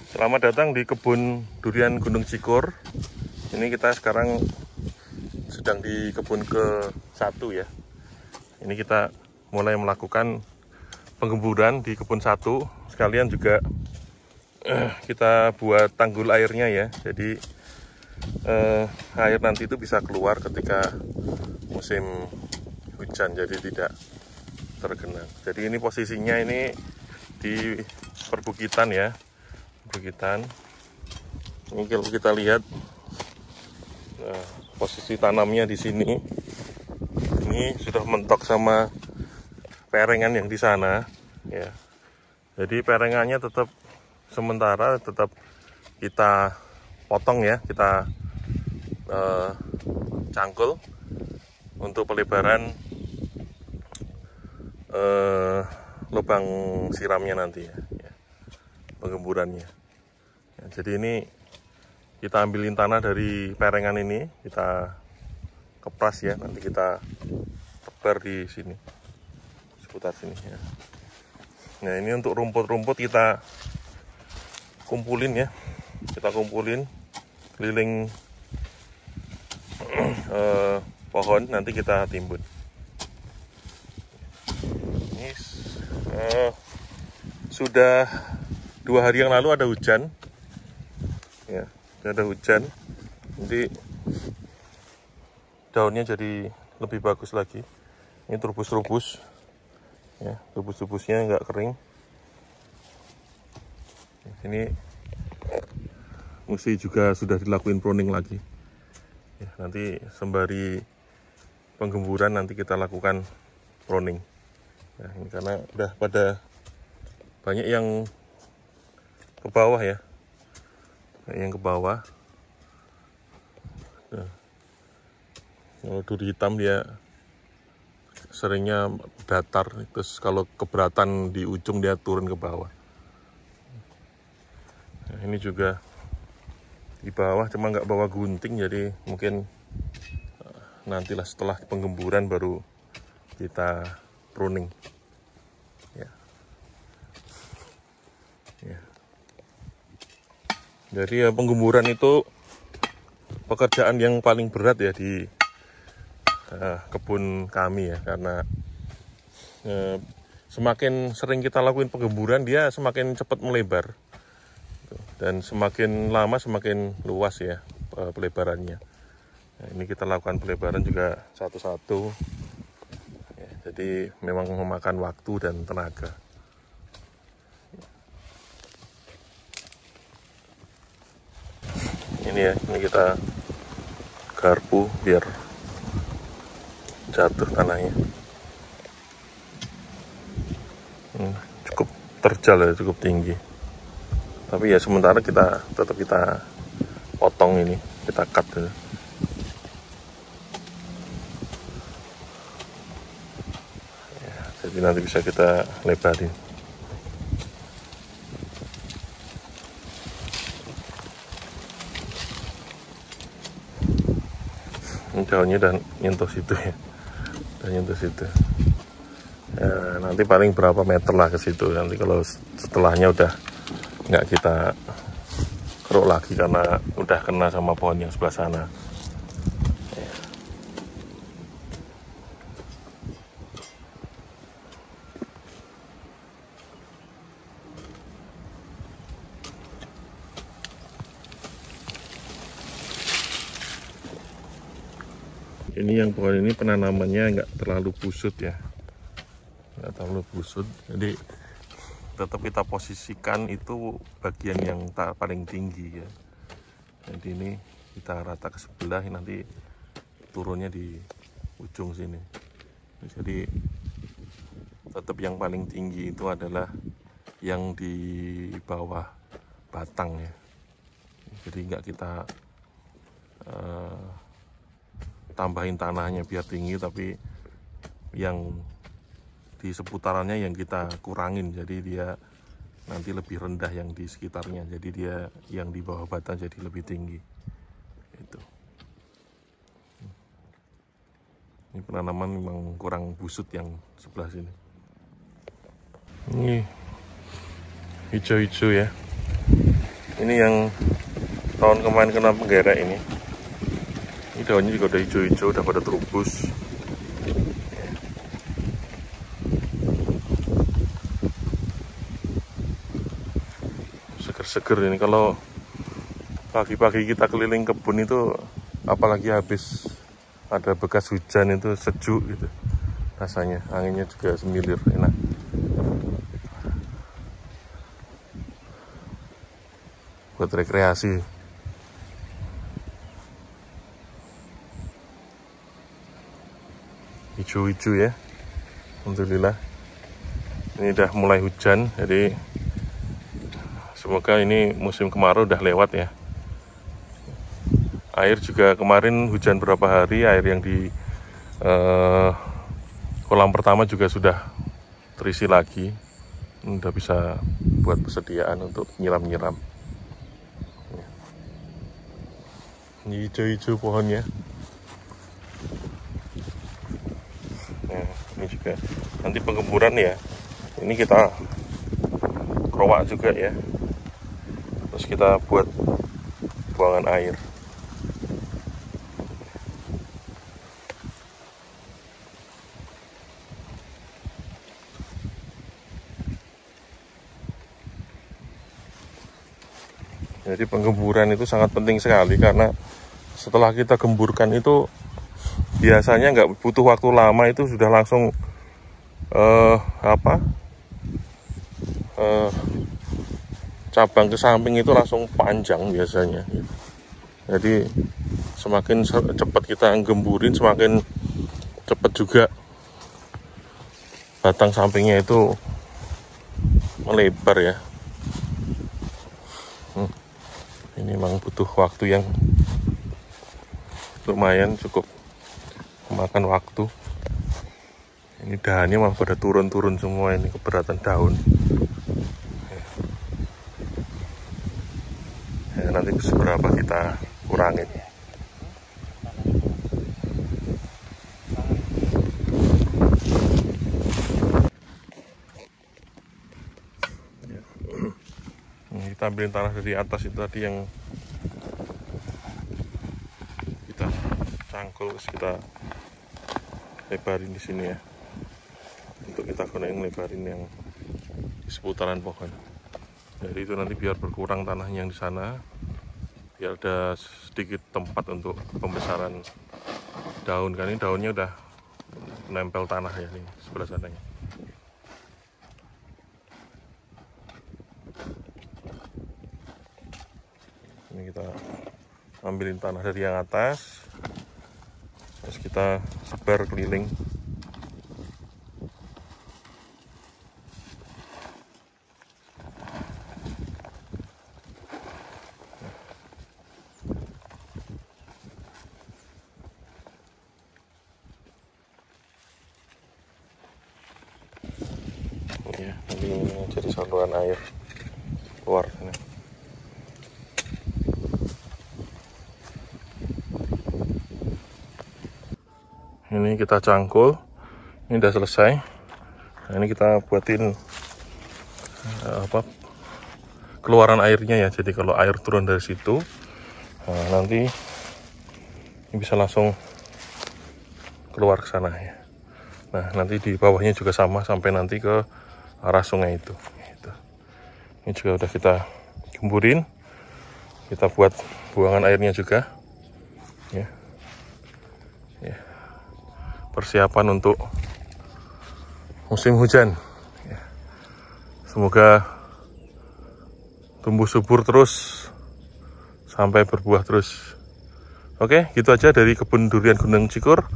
Selamat datang di kebun durian Gunung Cikur. Ini kita sekarang sedang di kebun ke-1 ya. Ini kita mulai melakukan penggemburan di kebun 1. Sekalian juga kita buat tanggul airnya ya. Jadi air nanti itu bisa keluar ketika musim hujan, jadi tidak tergenang. Jadi ini posisinya ini di perbukitan ya. Perbukitan. Ini kalau kita lihat posisi tanamnya di sini. Ini sudah mentok sama perengan yang di sana ya. Jadi perengannya tetap sementara tetap kita potong ya, kita cangkul untuk pelebaran lubang siramnya nanti ya, penggemburannya. Ya, jadi ini kita ambilin tanah dari perengan ini, kita kepras ya, nanti kita tebar di sini, seputar sini ya. Nah ini untuk rumput-rumput kita kumpulin ya, kita kumpulin keliling pohon, nanti kita timbun. Ini sudah 2 hari yang lalu ada hujan ya, ada hujan, jadi daunnya jadi lebih bagus lagi. Ini trubus-trubus ya, trubus-trubusnya nggak kering. Ini mesti juga sudah dilakuin pruning lagi ya, nanti sembari penggemburan nanti kita lakukan pruning ya, ini karena udah pada banyak yang ke bawah ya, yang ke bawah. Nah, kalau duri hitam dia seringnya datar, terus kalau keberatan di ujung dia turun ke bawah. Nah, ini juga di bawah, cuma nggak bawa gunting, jadi mungkin nantilah setelah penggemburan baru kita pruning ya. Ya. Jadi ya penggemburan itu pekerjaan yang paling berat ya di kebun kami ya, karena semakin sering kita lakuin penggemburan dia semakin cepat melebar dan semakin lama semakin luas ya pelebarannya. Nah, ini kita lakukan pelebaran juga satu-satu ya, jadi memang memakan waktu dan tenaga. Ini ya, ini kita garpu biar jatuh tanahnya. Cukup terjal ya, cukup tinggi. Tapi ya sementara kita tetap kita potong ini, kita cut ya. Ya, jadi nanti bisa kita lebarin. Daunnya dan nyentuh situ ya, dan nyentuh situ ya, nanti paling berapa meter lah ke situ. Nanti kalau setelahnya udah nggak kita keruk lagi karena udah kena sama pohon yang sebelah sana ya. Ini yang pohon ini penanamannya nggak terlalu busut ya, nggak terlalu busut, jadi tetap kita posisikan itu bagian yang paling tinggi ya. Jadi ini kita rata ke sebelah, nanti turunnya di ujung sini. Jadi tetap yang paling tinggi itu adalah yang di bawah batang ya. Jadi nggak kita tambahin tanahnya biar tinggi, tapi yang di seputarannya yang kita kurangin, jadi dia nanti lebih rendah yang di sekitarnya, jadi dia yang di bawah batang jadi lebih tinggi itu. Ini penanaman memang kurang busut yang sebelah sini. Ini hijau-hijau ya, Ini yang tahun kemarin kena penggerek ini. Ini daunnya juga udah hijau-hijau, udah pada terubus. Seger-seger ini kalau pagi-pagi kita keliling kebun itu, apalagi habis ada bekas hujan itu sejuk gitu rasanya, anginnya juga semilir, enak. Buat rekreasi. Hijau-hijau ya, alhamdulillah. Ini udah mulai hujan, jadi semoga ini musim kemarau udah lewat ya. Air juga kemarin hujan berapa hari, air yang di kolam pertama juga sudah terisi lagi. Udah bisa buat persediaan untuk nyiram-nyiram. Ini hijau-hijau pohonnya. Nah, ini juga nanti pengemburan ya. Ini kita kerowak juga ya. Terus kita buat buangan air. Jadi penggemburan itu sangat penting sekali, karena setelah kita gemburkan itu biasanya nggak butuh waktu lama, itu sudah langsung cabang ke samping itu langsung panjang biasanya. Jadi semakin cepat kita gemburin, semakin cepat juga batang sampingnya itu melebar ya. Ini memang butuh waktu yang lumayan, cukup memakan waktu. Ini dahannya malah pada turun-turun semua, ini keberatan daun. Ya, nanti seberapa kita kurangin. Kita ambilin tanah dari atas itu tadi yang kita cangkul, terus kita lebarin di sini ya, untuk kita gunain lebarin yang di seputaran pohon. Jadi itu nanti biar berkurang tanahnya yang di sana, biar ada sedikit tempat untuk pembesaran daun. Kan ini daunnya udah nempel tanah ya, nih sebelah sananya. Ini kita ambilin tanah dari yang atas, terus kita sebar keliling. Ya, ini jadi saluran air keluar sini. Ini kita cangkul, ini udah selesai. Nah, ini kita buatin keluaran airnya ya. Jadi kalau air turun dari situ, nah, nanti ini bisa langsung keluar ke sana ya. Nah, nanti di bawahnya juga sama sampai nanti ke arah sungai itu. Ini juga udah kita gemburin, kita buat buangan airnya juga ya. Persiapan untuk musim hujan ya. Semoga tumbuh subur terus sampai berbuah terus. Oke, gitu aja dari kebun durian Gunung Cikur.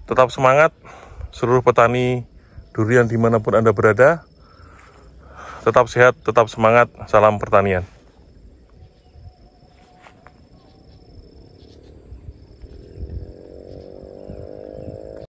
Tetap semangat seluruh petani durian dimanapun Anda berada. Tetap sehat, tetap semangat. Salam pertanian.